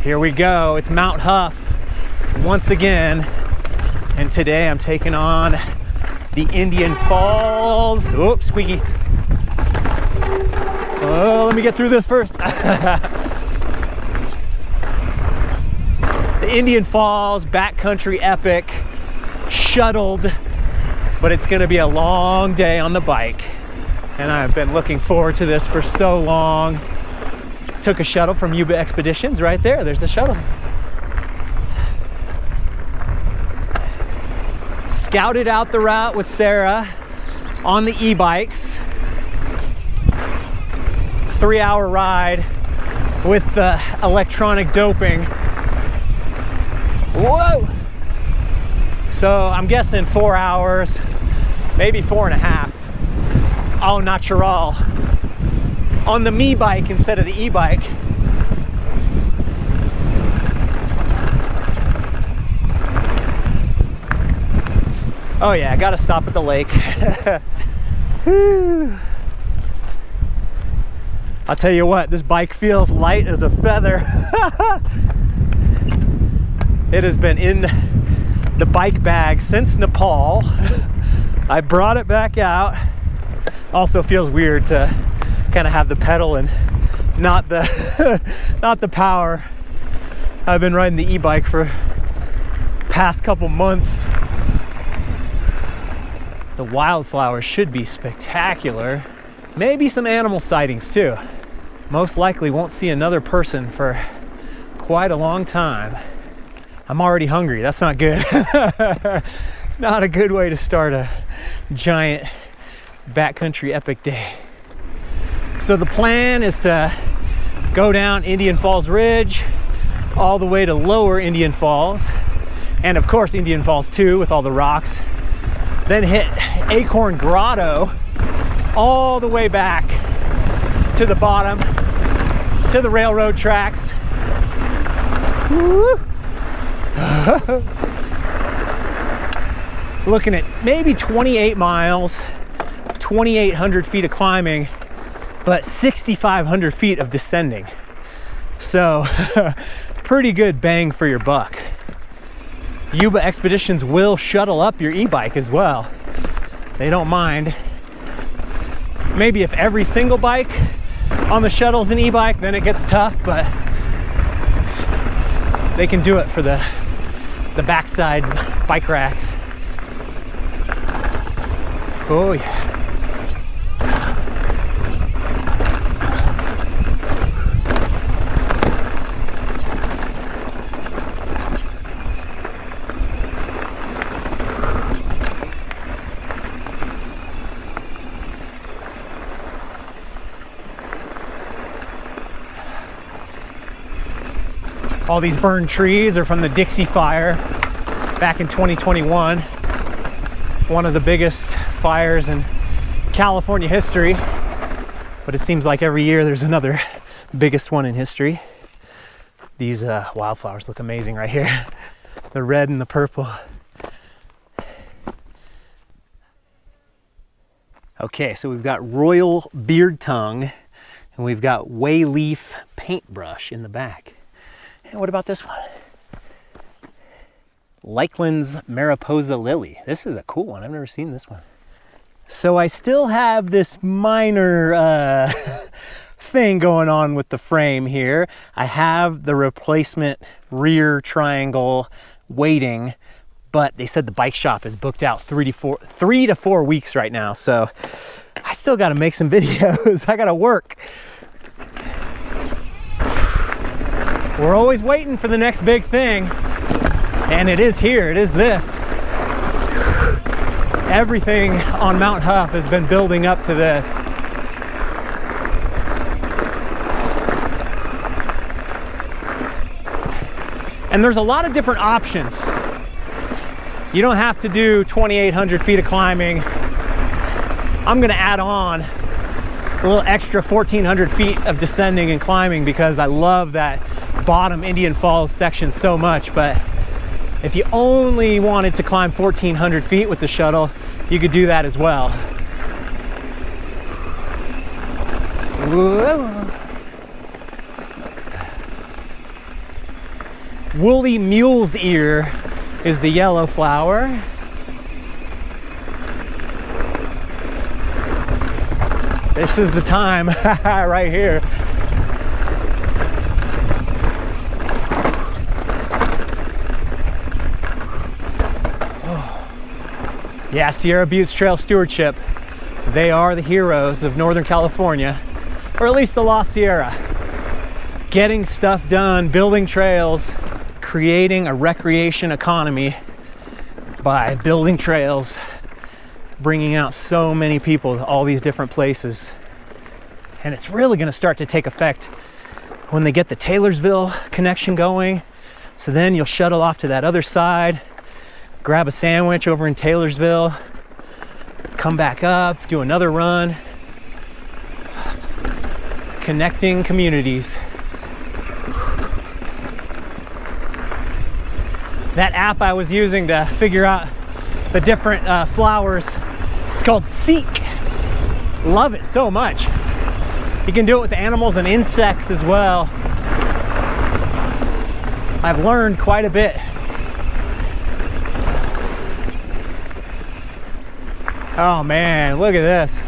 Here we go. It's Mount Huff once again. And today I'm taking on the Indian Falls. Oops, squeaky. Oh, let me get through this first. The Indian Falls backcountry epic, shuttled, but it's gonna be a long day on the bike. And I've been looking forward to this for so long. Took a shuttle from Hough Expeditions right there. There's the shuttle. Scouted out the route with Sarah on the e-bikes. 3-hour ride with the electronic doping. Whoa! So I'm guessing 4 hours, maybe 4.5. Au natural. On the me bike instead of the e-bike. Oh yeah, I gotta stop at the lake. I'll tell you what, this bike feels light as a feather. It has been in the bike bag since Nepal. I brought it back out. Also feels weird to kind of have the pedal and not the not the power. I've been riding the e-bike for past couple months. The wildflowers should be spectacular. Maybe some animal sightings too. Most likely won't see another person for quite a long time. I'm already hungry. That's not good. Not a good way to start a giant backcountry epic day. So the plan is to go down Indian Falls Ridge all the way to lower Indian Falls, and of course Indian Falls 2 with all the rocks. Then hit Acorn Grotto all the way back to the bottom, to the railroad tracks. Woo! Looking at maybe 28 miles, 2,800 feet of climbing, but 6,500 feet of descending. So pretty good bang for your buck. Hough Expeditions will shuttle up your e-bike as well. They don't mind. Maybe if every single bike on the shuttle's an e-bike, then it gets tough, but they can do it for the backside bike racks. Oh yeah. All these burned trees are from the Dixie Fire back in 2021. One of the biggest fires in California history. But it seems like every year there's another biggest one in history. These wildflowers look amazing right here. The red and the purple. Okay, so we've got Royal Beard Tongue and we've got Way Leaf Paintbrush in the back. And what about this one? Lakeland's Mariposa Lily. This is a cool one. I've never seen this one. So I still have this minor thing going on with the frame here. I have the replacement rear triangle waiting, but they said the bike shop is booked out 3 to 4 weeks right now. So I still got to make some videos. I got to work. We're always waiting for the next big thing, and it is here. It is this. Everything on Mount Huff has been building up to this. And there's a lot of different options. You don't have to do 2,800 feet of climbing. I'm gonna add on a little extra 1,400 feet of descending and climbing because I love that bottom Indian Falls section so much. But if you only wanted to climb 1,400 feet with the shuttle, you could do that as well. Whoa. Woolly mule's ear is the yellow flower. This is the time right here. Oh. Yeah, Sierra Buttes Trail Stewardship. They are the heroes of Northern California, or at least the Lost Sierra. Getting stuff done, building trails, creating a recreation economy by building trails, bringing out so many people to all these different places. And it's really going to start to take effect when they get the Taylorsville connection going. So then you'll shuttle off to that other side, grab a sandwich over in Taylorsville, come back up, do another run. Connecting communities. That app I was using to figure out the different flowers, it's called Seek. Love it so much. You can do it with animals and insects as well. I've learned quite a bit. Oh man, look at this. I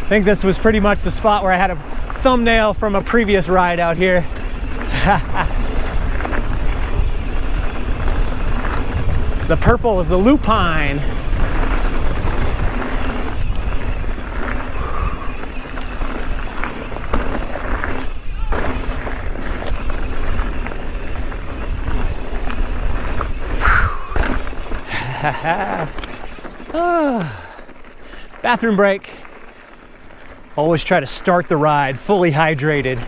think this was pretty much the spot where I had a thumbnail from a previous ride out here. The purple is the lupine. Bathroom break. Always try to start the ride fully hydrated.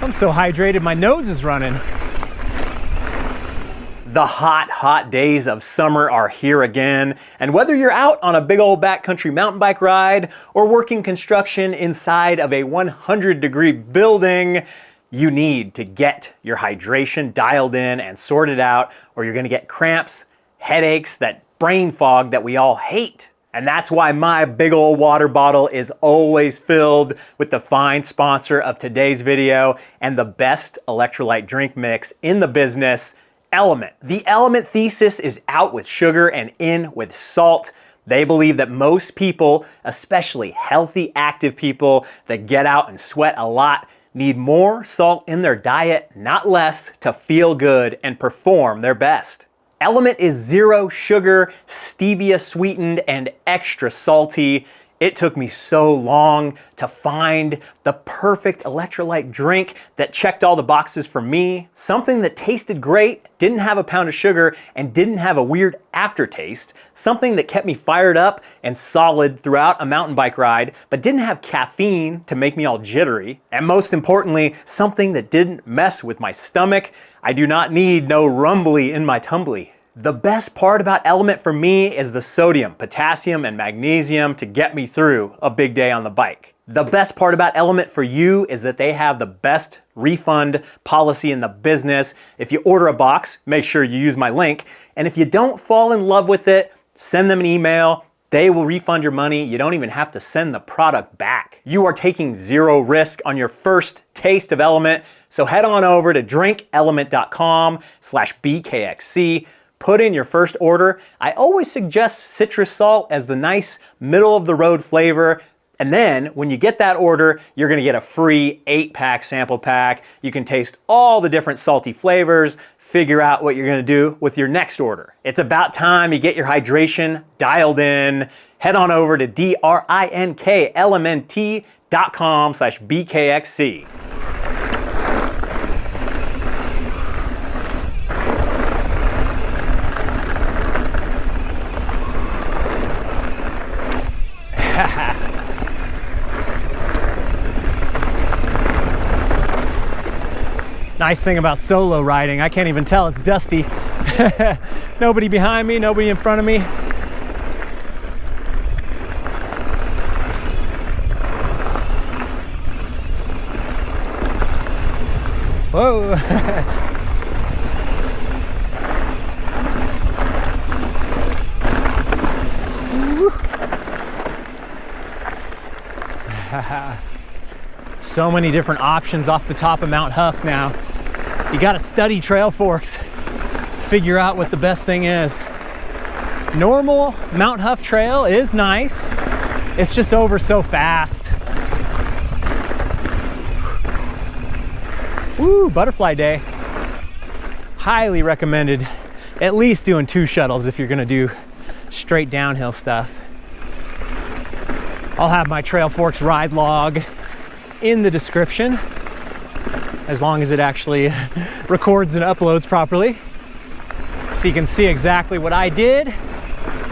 I'm so hydrated, my nose is running. The hot days of summer are here again, and whether you're out on a big old backcountry mountain bike ride or working construction inside of a 100-degree building, you need to get your hydration dialed in and sorted out, or you're gonna get cramps, headaches, that brain fog that we all hate. And that's why my big old water bottle is always filled with the fine sponsor of today's video and the best electrolyte drink mix in the business, Element. The Element thesis is out with sugar and in with salt. They believe that most people, especially healthy, active people that get out and sweat a lot, need more salt in their diet, not less, to feel good and perform their best. Element is zero sugar, stevia sweetened, and extra salty. It took me so long to find the perfect electrolyte drink that checked all the boxes for me. Something that tasted great, didn't have a pound of sugar, and didn't have a weird aftertaste. Something that kept me fired up and solid throughout a mountain bike ride, but didn't have caffeine to make me all jittery. And most importantly, something that didn't mess with my stomach. I do not need no rumbly in my tumbly. The best part about Element for me is the sodium, potassium, and magnesium to get me through a big day on the bike. The best part about Element for you is that they have the best refund policy in the business. If you order a box, make sure you use my link. And if you don't fall in love with it, send them an email. They will refund your money. You don't even have to send the product back. You are taking zero risk on your first taste of Element. So head on over to drinkelement.com/BKXC. Put in your first order. I always suggest citrus salt as the nice middle of the road flavor. And then when you get that order, you're gonna get a free 8-pack sample pack. You can taste all the different salty flavors, figure out what you're gonna do with your next order. It's about time you get your hydration dialed in. Head on over to drinkelement.com/BKXC. Nice thing about solo riding, I can't even tell it's dusty. Nobody behind me, nobody in front of me. Whoa. So many different options off the top of Mount Huff now. You gotta study trail forks, figure out what the best thing is. Normal Mount Huff trail is nice. It's just over so fast. Woo, butterfly day. Highly recommended at least doing 2 shuttles if you're gonna do straight downhill stuff. I'll have my Trail Forks ride log in the description, as long as it actually records and uploads properly, so you can see exactly what I did,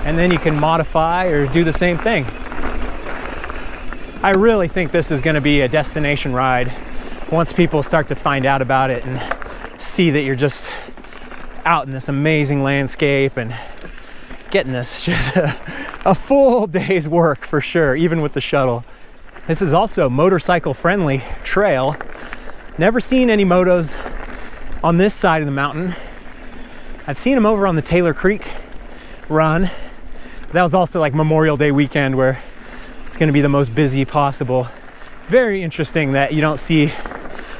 and then you can modify or do the same thing. I really think this is gonna be a destination ride once people start to find out about it and see that you're just out in this amazing landscape and getting this just a full day's work for sure, even with the shuttle. This is also motorcycle friendly trail. Never seen any motos on this side of the mountain. I've seen them over on the Taylor Creek run. That was also like Memorial Day weekend, where it's going to be the most busy possible. Very interesting that you don't see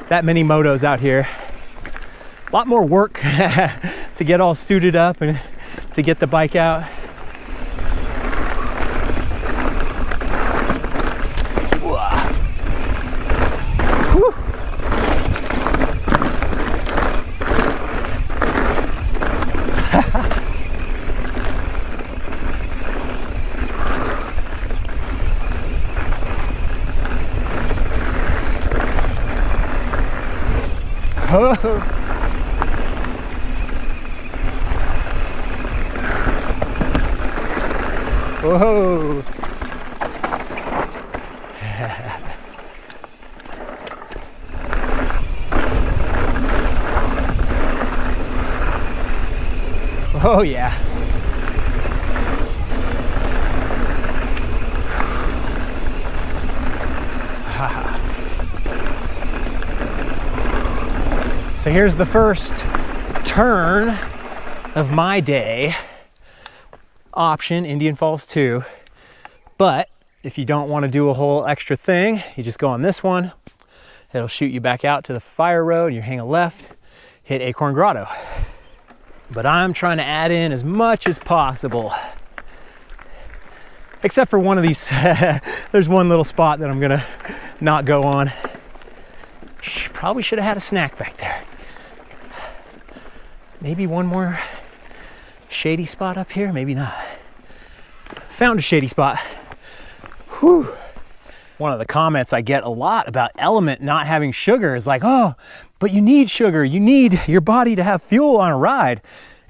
that many motos out here. A lot more work to get all suited up and to get the bike out. Whew. Oh. Whoa. Oh yeah. So here's the first turn of my day. Option Indian Falls 2, but if you don't want to do a whole extra thing, you just go on this one. It'll shoot you back out to the fire road. You hang a left, hit Acorn Grotto. But I'm trying to add in as much as possible, except for one of these. There's one little spot that I'm gonna not go on. Probably should have had a snack back there. Maybe one more shady spot up here, maybe not. Found a shady spot. Whew. One of the comments I get a lot about Element not having sugar is like, oh, but you need sugar. You need your body to have fuel on a ride.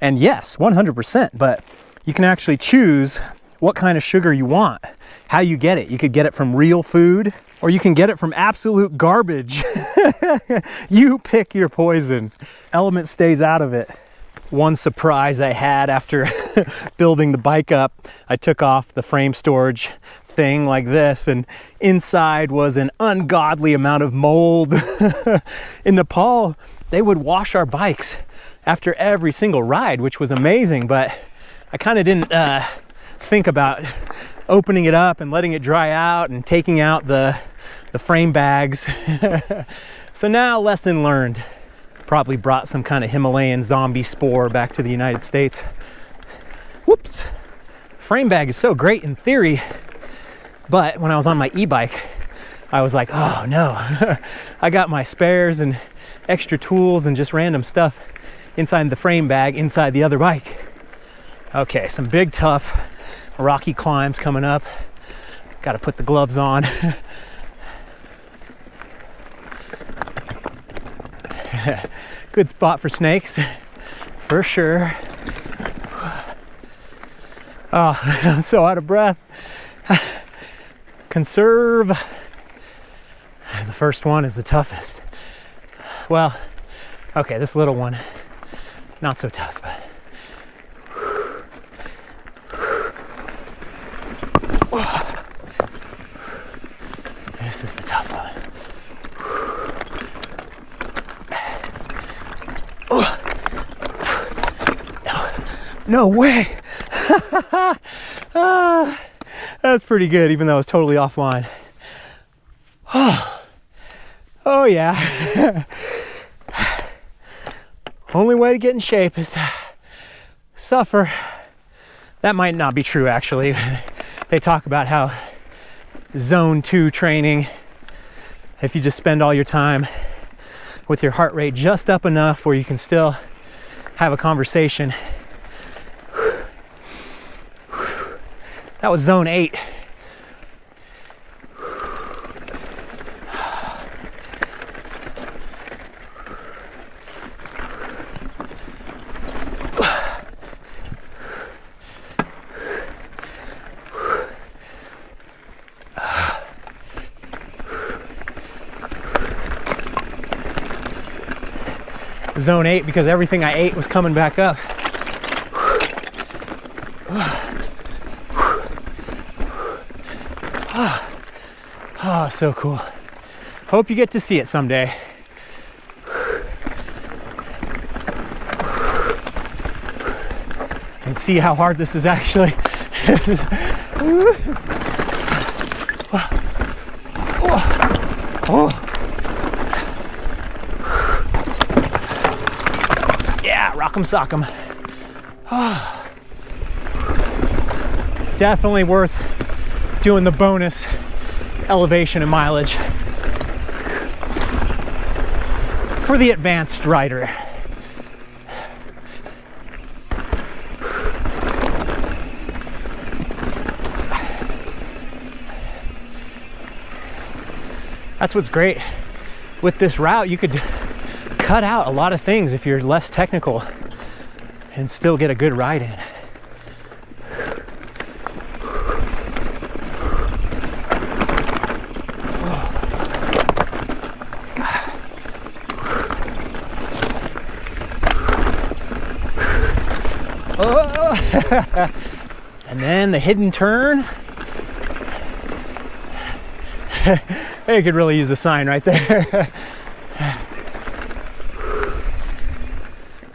And yes, 100%, but you can actually choose what kind of sugar you want, how you get it. You could get it from real food, or you can get it from absolute garbage. You pick your poison. Element stays out of it. One surprise I had after building the bike up, I took off the frame storage thing like this, and inside was an ungodly amount of mold. In Nepal, they would wash our bikes after every single ride, which was amazing, but I kind of didn't think about opening it up and letting it dry out and taking out the frame bags. So now, lesson learned. Probably brought some kind of Himalayan zombie spore back to the United States. Whoops. Frame bag is so great in theory, but when I was on my e-bike, I was like, oh no, I got my spares and extra tools and just random stuff inside the frame bag, inside the other bike. Okay, some big, tough, rocky climbs coming up. Got to put the gloves on. Good spot for snakes, for sure. Oh, I'm so out of breath. Conserve. The first one is the toughest. Well, okay, this little one, not so tough, but. This is the tough one. No way. That's pretty good, even though it's totally offline. Oh yeah. Only way to get in shape is to suffer. That might not be true, actually. They talk about how zone 2 training, if you just spend all your time with your heart rate just up enough where you can still have a conversation. That was zone 8. Zone 8 because everything I ate was coming back up. Oh, so cool. Hope you get to see it someday. And see how hard this is actually. Yeah, rock'em sock'em. Definitely worth doing the bonus elevation and mileage for the advanced rider. That's what's great with this route. You could cut out a lot of things if you're less technical and still get a good ride in. And then the hidden turn. You could really use a sign right there.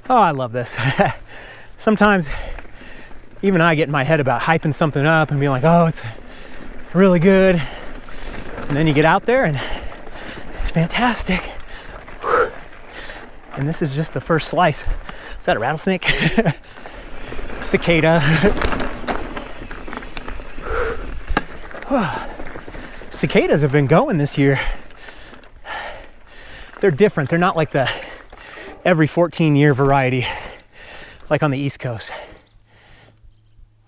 Oh, I love this. Sometimes even I get in my head about hyping something up and being like, oh, it's really good. And then you get out there and it's fantastic. And this is just the first slice. Is that a rattlesnake? Cicada. Cicadas have been going this year. They're different. They're not like the every 14-year variety like on the East Coast.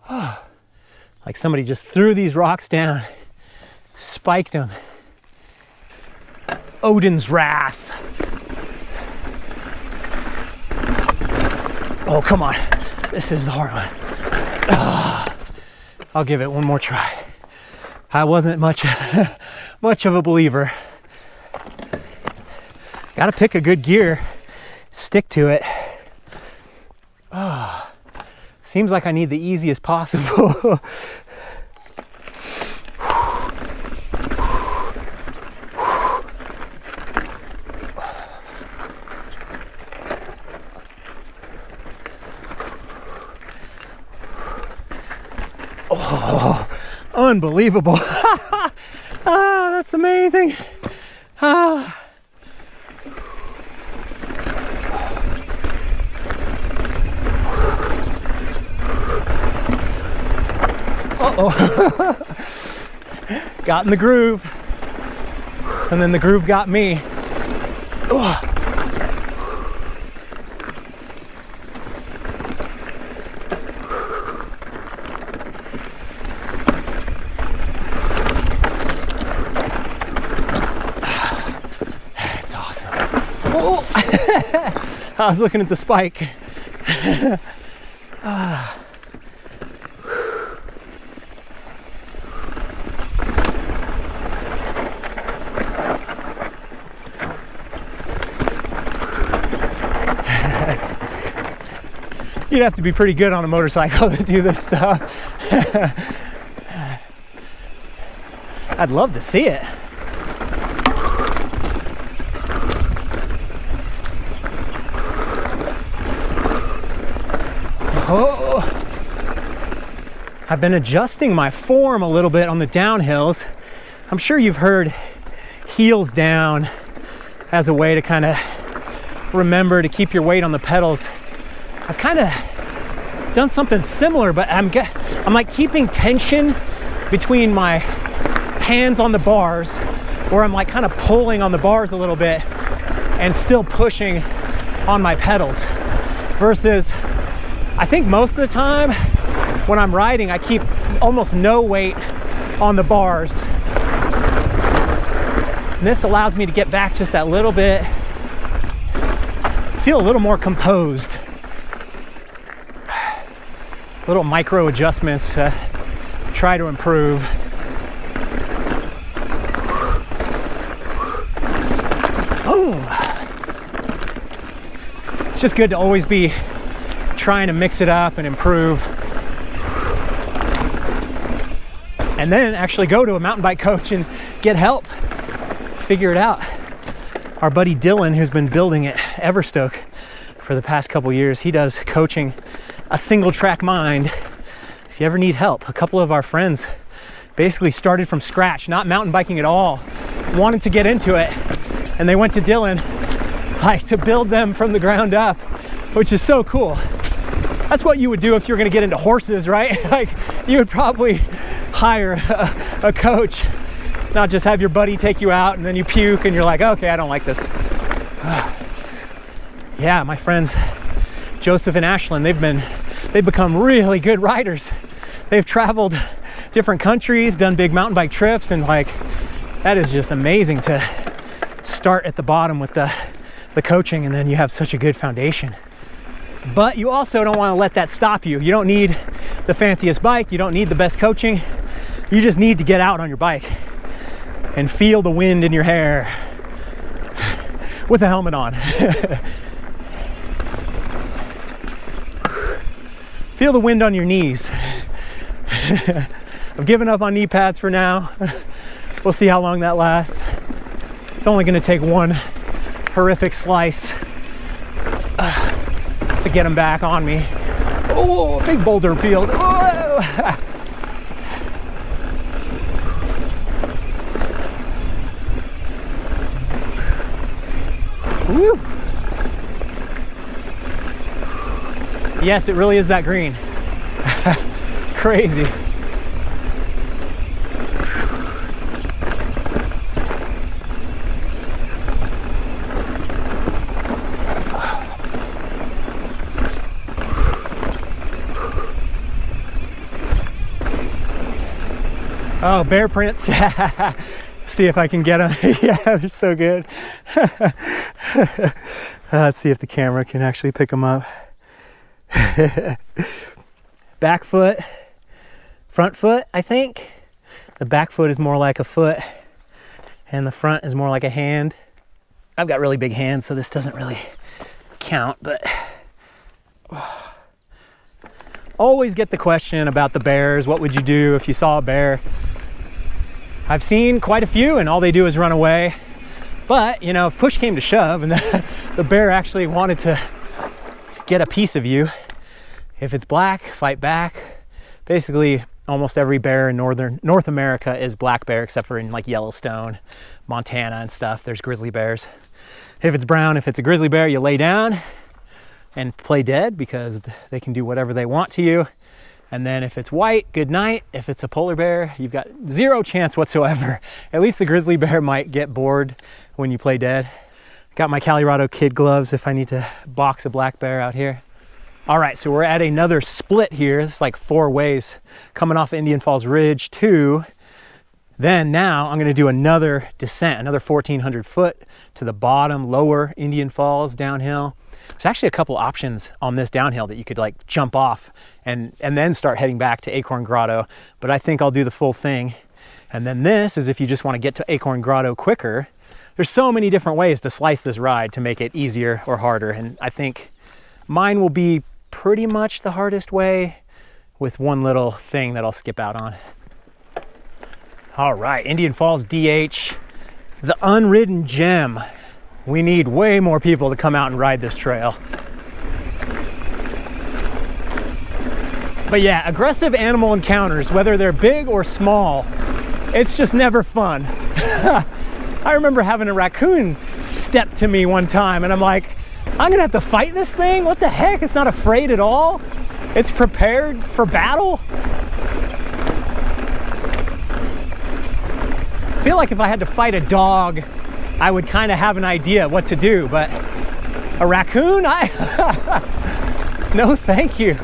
Like somebody just threw these rocks down, spiked them. Odin's Wrath. Oh, come on. This is the hard one. I'll give it one more try. I wasn't much of a believer. Gotta pick a good gear, stick to it. Seems like I need the easiest possible. Oh, unbelievable. That's amazing. Got in the groove, and then the groove got me. It's awesome. I was looking at the spike. You'd have to be pretty good on a motorcycle to do this stuff. I'd love to see it. Oh, I've been adjusting my form a little bit on the downhills. I'm sure you've heard heels down as a way to kind of remember to keep your weight on the pedals, I've kind of done something similar, but I'm like keeping tension between my hands on the bars, where I'm like kind of pulling on the bars a little bit and still pushing on my pedals, versus I think most of the time when I'm riding, I keep almost no weight on the bars. And this allows me to get back just that little bit, feel a little more composed. Little micro adjustments to try to improve. Boom. It's just good to always be trying to mix it up and improve. And then actually go to a mountain bike coach and get help, figure it out. Our buddy Dylan, who's been building at Everstoke for the past couple years, he does coaching a single track mind. If you ever need help, a couple of our friends basically started from scratch, not mountain biking at all, wanted to get into it, and they went to Dylan like to build them from the ground up, which is so cool. That's what you would do if you're going to get into horses, right? Like, you would probably hire a coach, not just have your buddy take you out and then you puke and you're like, okay, I don't like this. Yeah, my friends Joseph and Ashlyn, they've become really good riders. They've traveled different countries, done big mountain bike trips, and like, that is just amazing to start at the bottom with the coaching, and then you have such a good foundation. But you also don't want to let that stop you. You don't need the fanciest bike, you don't need the best coaching. You just need to get out on your bike and feel the wind in your hair with a helmet on. Feel the wind on your knees. I've given up on knee pads for now. We'll see how long that lasts. It's only going to take one horrific slice to get them back on me. Oh, big boulder field. Oh. Woo. Yes, it really is that green. Crazy. Oh, bear prints. See if I can get them. Yeah, they're so good. Let's see if the camera can actually pick them up. Back foot, front foot, I think. The back foot is more like a foot and the front is more like a hand. I've got really big hands, so this doesn't really count, but always get the question about the bears. What would you do if you saw a bear? I've seen quite a few and all they do is run away. But, you know, if push came to shove and the bear actually wanted to get a piece of you, if it's black, fight back. Basically, almost every bear in North America is black bear, except for in like Yellowstone, Montana and stuff. There's grizzly bears. If it's brown, if it's a grizzly bear, you lay down and play dead because they can do whatever they want to you. And then if it's white, good night. If it's a polar bear, you've got zero chance whatsoever. At least the grizzly bear might get bored when you play dead. Got my Colorado kid gloves if I need to box a black bear out here. All right, so we're at another split here. It's like 4 ways coming off Indian Falls Ridge 2. Then now I'm gonna do another descent, another 1,400 foot to the bottom, lower Indian Falls downhill. There's actually a couple options on this downhill that you could like jump off and then start heading back to Acorn Grotto, but I think I'll do the full thing. And then this is if you just want to get to Acorn Grotto quicker. There's so many different ways to slice this ride to make it easier or harder, and I think mine will be pretty much the hardest way with one little thing that I'll skip out on. All right, Indian Falls DH, the unridden gem. We need way more people to come out and ride this trail. But yeah, aggressive animal encounters, whether they're big or small, it's just never fun. I remember having a raccoon step to me one time and I'm like, I'm gonna have to fight this thing? What the heck? It's not afraid at all. It's prepared for battle. I feel like if I had to fight a dog, I would kind of have an idea what to do, but a raccoon, no thank you.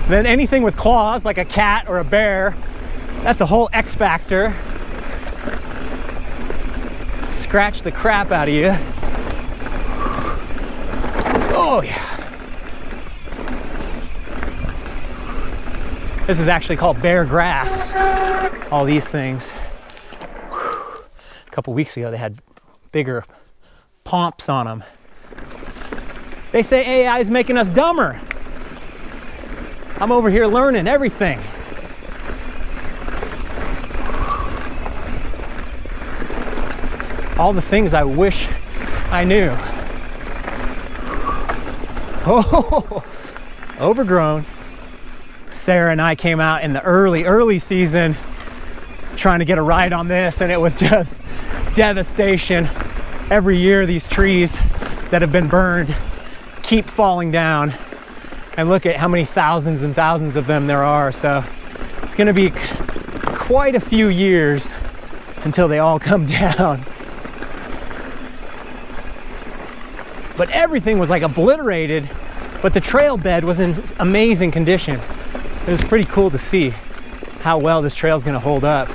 Then anything with claws, like a cat or a bear, that's a whole X factor. Scratch the crap out of you. Oh yeah. This is actually called bear grass, all these things. A couple weeks ago, they had bigger pomps on them. They say AI is making us dumber. I'm over here learning everything. All the things I wish I knew. Oh, overgrown. Sarah and I came out in the early season trying to get a ride on this, and it was just devastation. Every year these trees that have been burned keep falling down, and look at how many thousands and thousands of them there are. So it's going to be quite a few years until they all come down. But everything was like obliterated, but the trail bed was in amazing condition. It was pretty cool to see how well this trail is going to hold up.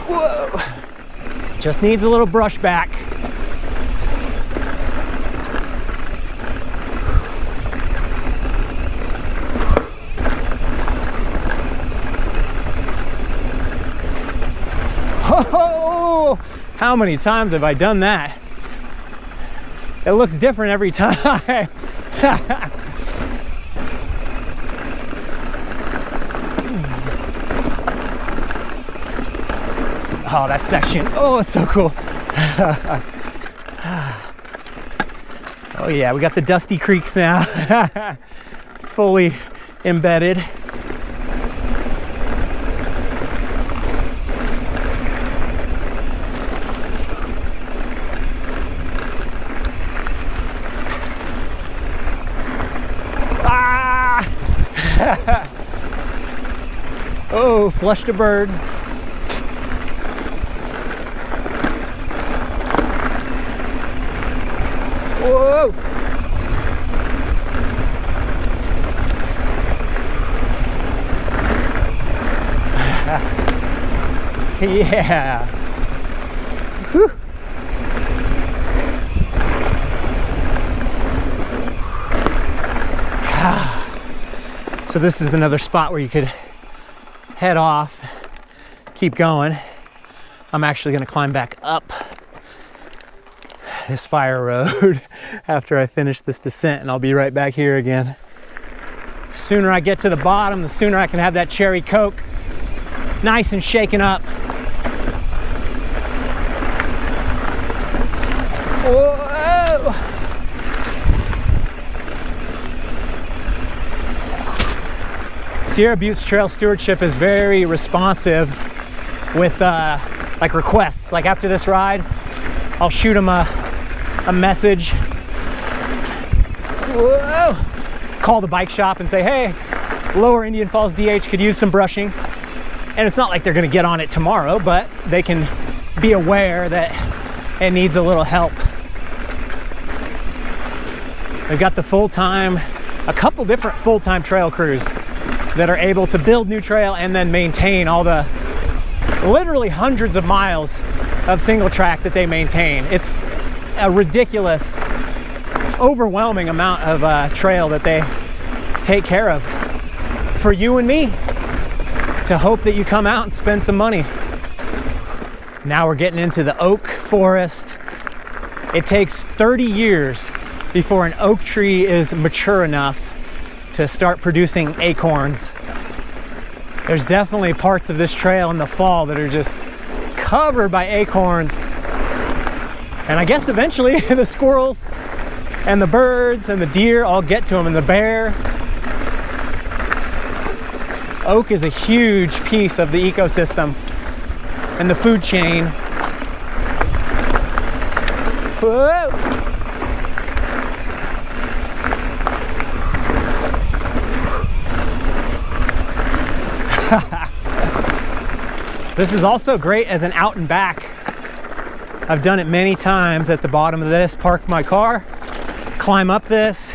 Whoa! Just needs a little brush back. Oh, how many times have I done that? It looks different every time. Oh, that section. Oh, it's so cool. Oh yeah, we got the dusty creeks now. Fully embedded. Oh, flushed a bird. Whoa! Yeah. Whew. So this is another spot where you could head off, keep going. I'm actually going to climb back up this fire road after I finish this descent, and I'll be right back here again. The sooner I get to the bottom, the sooner I can have that cherry Coke nice and shaken up. Whoa! Sierra Butte's Trail Stewardship is very responsive with like requests. Like after this ride, I'll shoot them a message. Whoa! Call the bike shop and say, hey, Lower Indian Falls DH could use some brushing. And it's not like they're gonna get on it tomorrow, but they can be aware that it needs a little help. We've got the full-time, a couple different full-time trail crews that are able to build new trail and then maintain all the literally hundreds of miles of single track that they maintain. It's a ridiculous, overwhelming amount of trail that they take care of for you and me, to hope that you come out and spend some money. Now we're getting into the oak forest. It takes 30 years before an oak tree is mature enough to start producing acorns. There's definitely parts of this trail in the fall that are just covered by acorns. And I guess eventually the squirrels and the birds and the deer all get to them, and the bear. Oak is a huge piece of the ecosystem. in the food chain. Whoa. This is also great as an out and back. I've done it many times at the bottom of this, park my car, climb up this,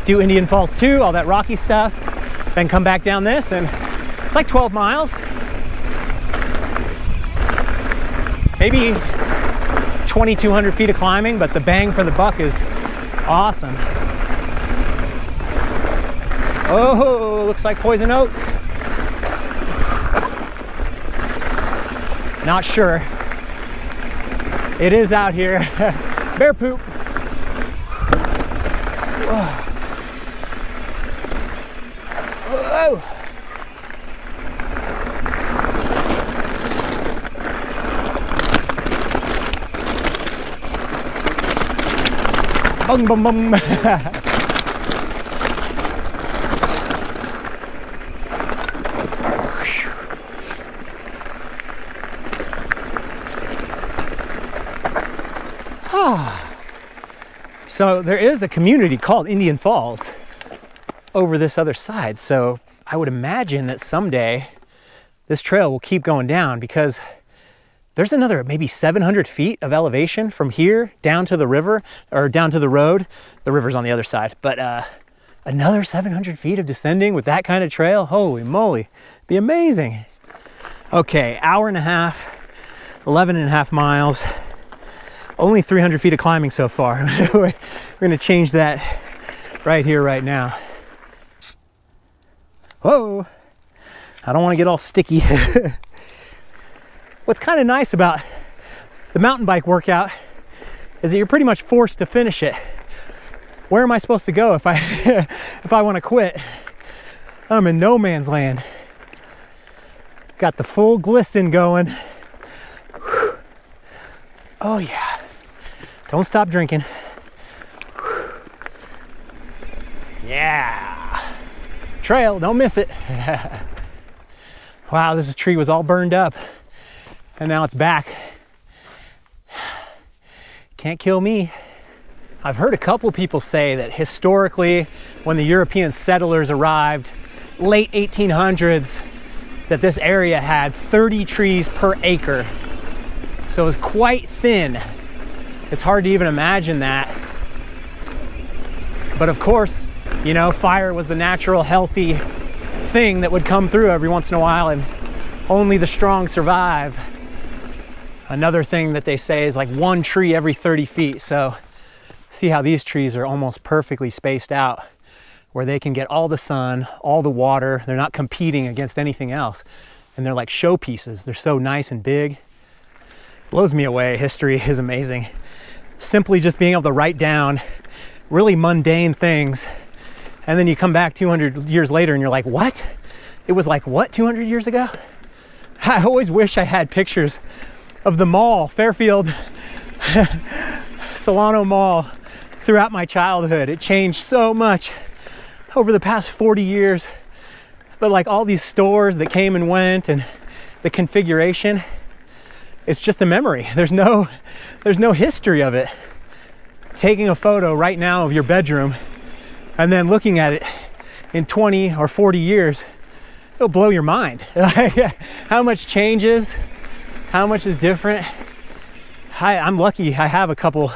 do Indian Falls 2, all that rocky stuff, then come back down this, and it's like 12 miles. Maybe 2,200 feet of climbing, but the bang for the buck is awesome. Oh, looks like poison oak. Not sure. It is out here. Bear poop. Whoa. Bum bum bum. So there is a community called Indian Falls over this other side. So I would imagine that someday this trail will keep going down, because there's another maybe 700 feet of elevation from here down to the river, or down to the road. The river's on the other side, but another 700 feet of descending with that kind of trail. Holy moly, be amazing. Okay, hour and a half, 11.5 miles. Only 300 feet of climbing so far. We're gonna change that right here, right now. Whoa, I don't wanna get all sticky. What's kind of nice about the mountain bike workout is that you're pretty much forced to finish it. Where am I supposed to go if I if I wanna quit? I'm in no man's land. Got the full glisten going. Oh yeah. Don't stop drinking. Yeah. Trail, don't miss it. Wow, this tree was all burned up and now it's back. Can't kill me. I've heard a couple people say that historically, when the European settlers arrived, late 1800s, that this area had 30 trees per acre. So it was quite thin. It's hard to even imagine that. But of course, you know, fire was the natural, healthy thing that would come through every once in a while, and only the strong survive. Another thing that they say is like one tree every 30 feet. So see how these trees are almost perfectly spaced out, where they can get all the sun, all the water. They're not competing against anything else. And they're like showpieces. They're so nice and big. Blows me away. History is amazing. Simply just being able to write down really mundane things, and then you come back 200 years later and you're like, what? It was like, what, 200 years ago? I always wish I had pictures of the mall, Fairfield Solano Mall, throughout my childhood. It changed so much over the past 40 years. But like all these stores that came and went, and the configuration, it's just a memory. There's no history of it. Taking a photo right now of your bedroom and then looking at it in 20 or 40 years, it'll blow your mind. How much changes, how much is different. I'm lucky I have a couple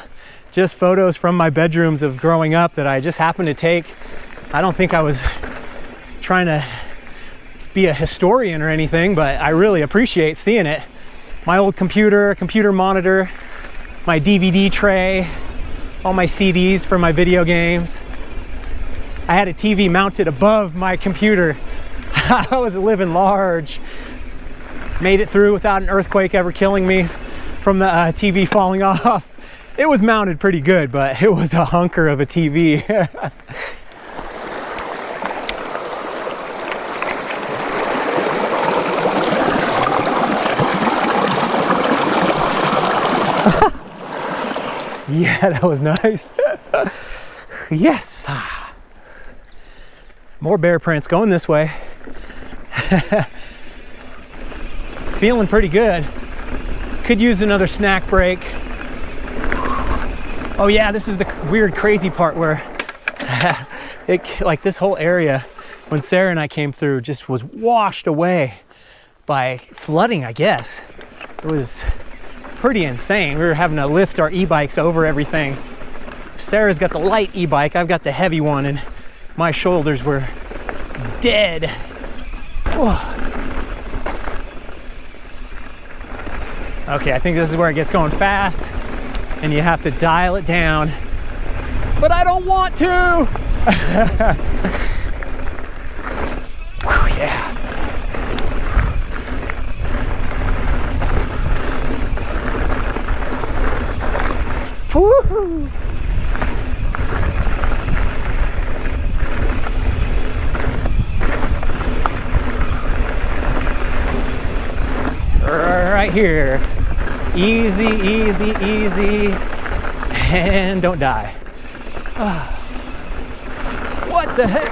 just photos from my bedrooms of growing up that I just happened to take. I don't think I was trying to be a historian or anything, but I really appreciate seeing it. My old computer monitor, my DVD tray, all my CDs for my video games. I had a TV mounted above my computer. I was living large. Made it through without an earthquake ever killing me from the TV falling off. It was mounted pretty good, but it was a hunker of a TV. Yeah, that was nice. Yes. More bear prints going this way. Feeling pretty good. Could use another snack break. Oh yeah, this is the weird, crazy part where like this whole area, when Sarah and I came through, just was washed away by flooding, I guess. It was pretty insane. We were having to lift our e-bikes over everything. Sarah's got the light e-bike, I've got the heavy one, and my shoulders were dead. Whoa. Okay, I think this is where it gets going fast and you have to dial it down, but I don't want to. Whew, yeah. Woo-hoo. Right here. Easy, easy, easy. And don't die. What the heck?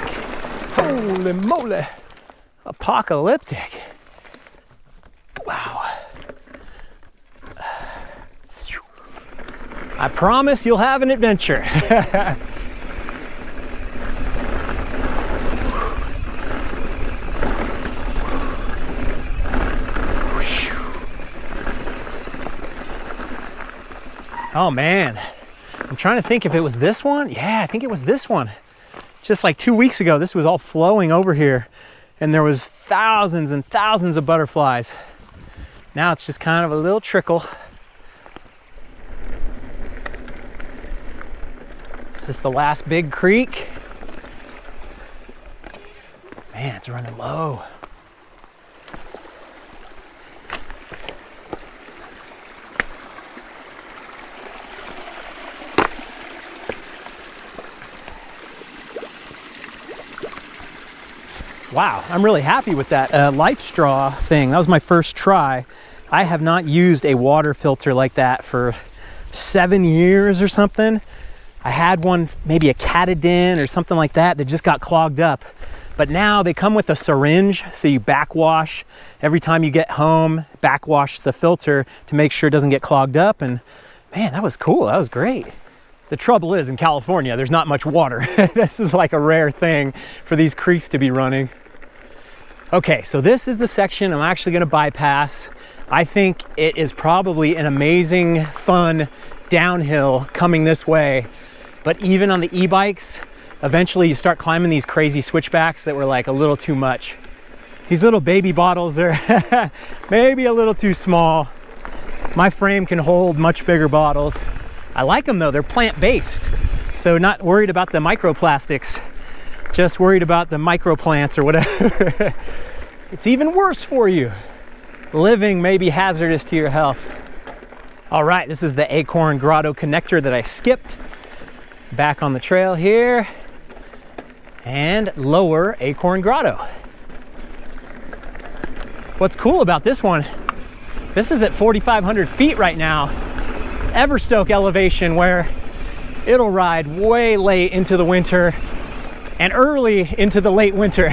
Holy moly. Apocalyptic. Wow. I promise you'll have an adventure. Oh man, I'm trying to think if it was this one. Yeah, I think it was this one. Just like 2 weeks ago, this was all flowing over here and there was thousands and thousands of butterflies. Now it's just kind of a little trickle. This is the last big creek. Man, it's running low. Wow, I'm really happy with that life straw thing. That was my first try. I have not used a water filter like that for 7 years or something. I had one, maybe a Catadin or something like that just got clogged up. But now they come with a syringe, so you backwash every time you get home, backwash the filter to make sure it doesn't get clogged up. And man, that was cool, that was great. The trouble is, in California, there's not much water. This is like a rare thing for these creeks to be running. Okay, so this is the section I'm actually gonna bypass. I think it is probably an amazing, fun downhill coming this way. But even on the e-bikes, eventually you start climbing these crazy switchbacks that were like a little too much. These little baby bottles are maybe a little too small. My frame can hold much bigger bottles. I like them though, they're plant-based. So not worried about the microplastics, just worried about the microplants or whatever. It's even worse for you. Living may be hazardous to your health. All right, this is the Acorn Grotto connector that I skipped. Back on the trail here. And lower Acorn Grotto. What's cool about this one, this is at 4,500 feet right now. Everstoke elevation, where it'll ride way late into the winter and early into the late winter.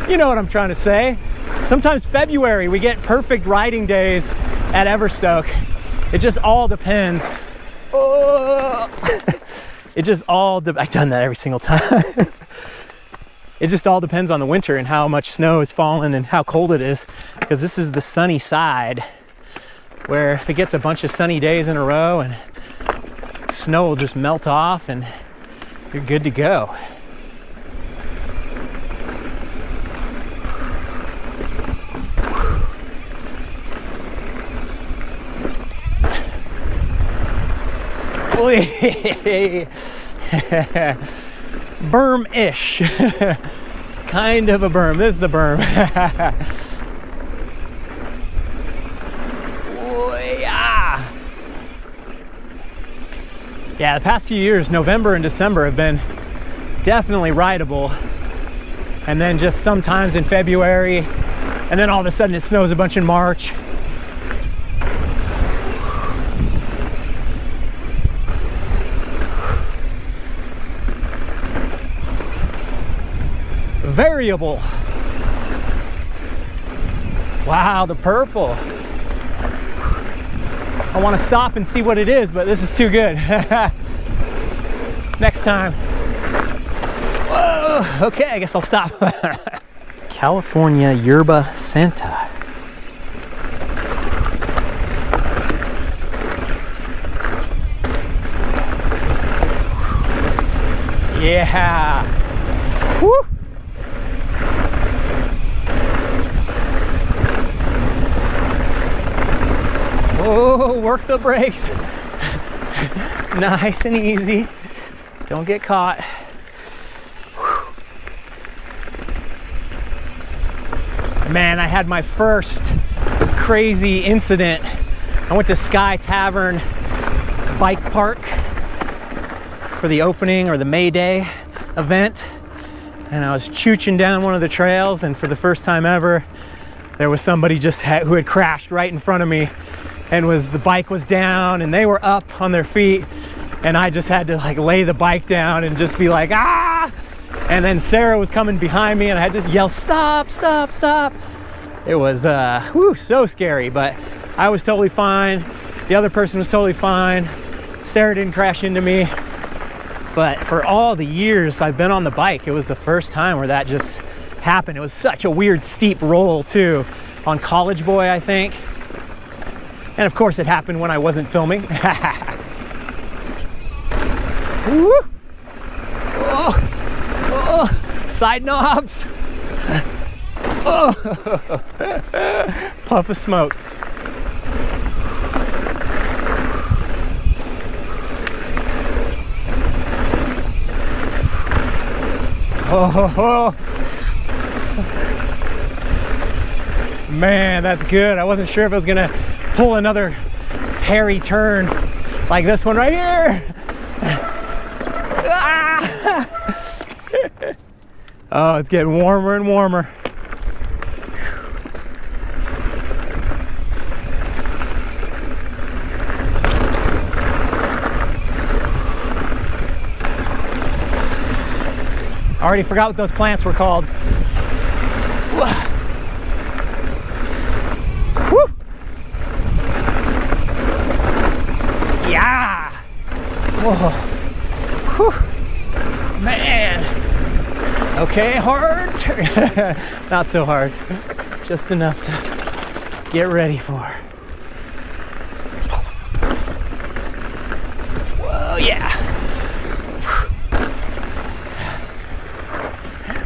You know what I'm trying to say. Sometimes February we get perfect riding days at Everstoke. It just all depends. Oh. It just all I've done that every single time. It just all depends on the winter and how much snow is falling and how cold it is, because this is the sunny side, where if it gets a bunch of sunny days in a row and snow will just melt off and you're good to go. Berm-ish. Kind of a berm. This is a berm. Oh, yeah. Yeah, the past few years, November and December have been definitely rideable. And then just sometimes in February, and then all of a sudden it snows a bunch in March. Variable. Wow, the purple. I want to stop and see what it is, but this is too good. Next time. Whoa, okay, I guess I'll stop. California Yerba Santa. Yeah. Woo. Oh, work the brakes. Nice and easy. Don't get caught. Man, I had my first crazy incident. I went to Sky Tavern Bike Park for the opening or the May Day event, and I was chooching down one of the trails, and for the first time ever, there was somebody who had crashed right in front of me, and the bike was down and they were up on their feet, and I just had to like lay the bike down and just be like, ah! And then Sarah was coming behind me and I had to yell, stop, stop, stop. It was so scary, but I was totally fine. The other person was totally fine. Sarah didn't crash into me. But for all the years I've been on the bike, it was the first time where that just happened. It was such a weird steep roll too, on College Boy, I think. And of course it happened when I wasn't filming. Woo! Oh, oh, side knobs. Oh, puff of smoke. Oh, man, that's good. I wasn't sure if I was gonna pull another hairy turn like this one right here. Ah! Oh, it's getting warmer and warmer. I already forgot what those plants were called. Woo! Yeah! Whoa! Whew. Man! Okay, hard turn. Not so hard. Just enough to get ready for. Whoa, yeah!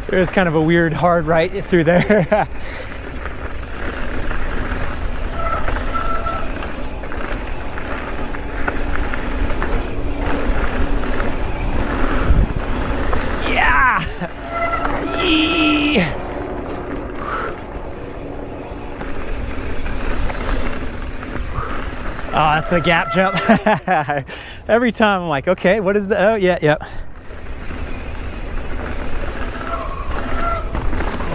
There's kind of a weird hard right through there. Yeah! Yee! Oh, that's a gap jump. Every time I'm like, okay, what is the, oh, yeah, yeah.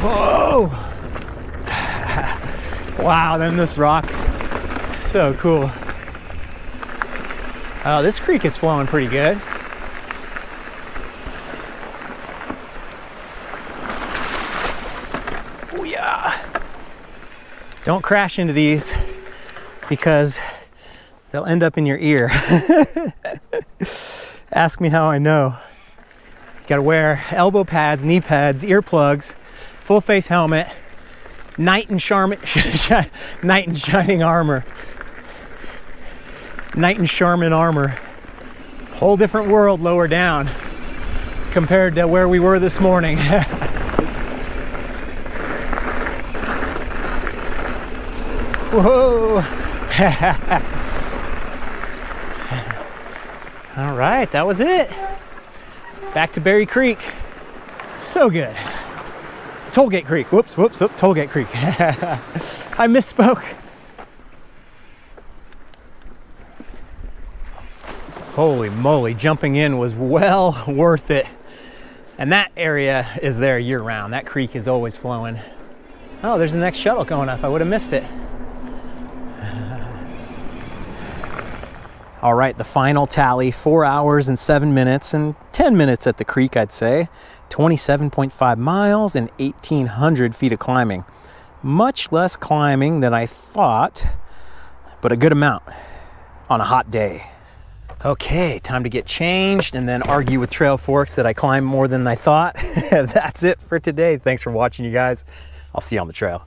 Whoa! Wow, then this rock, so cool. Oh, this creek is flowing pretty good. Oh yeah! Don't crash into these because they'll end up in your ear. Ask me how I know. You gotta wear elbow pads, knee pads, earplugs, full face helmet, knight in shining armor. Knight in Charmin armor. Whole different world lower down compared to where we were this morning. Whoa! All right, that was it. Back to Berry Creek. So good. Tollgate Creek. Whoops, whoops, whoops. Tollgate Creek. I misspoke. Holy moly, jumping in was well worth it. And that area is there year round. That creek is always flowing. Oh, there's the next shuttle going up. I would have missed it. All right, the final tally, 4 hours and 7 minutes and 10 minutes at the creek, I'd say. 27.5 miles and 1,800 feet of climbing. Much less climbing than I thought, but a good amount. on a hot day. Okay, time to get changed and then argue with trail forks that I climbed more than I thought. That's it for today. Thanks for watching, you guys. I'll see you on the trail.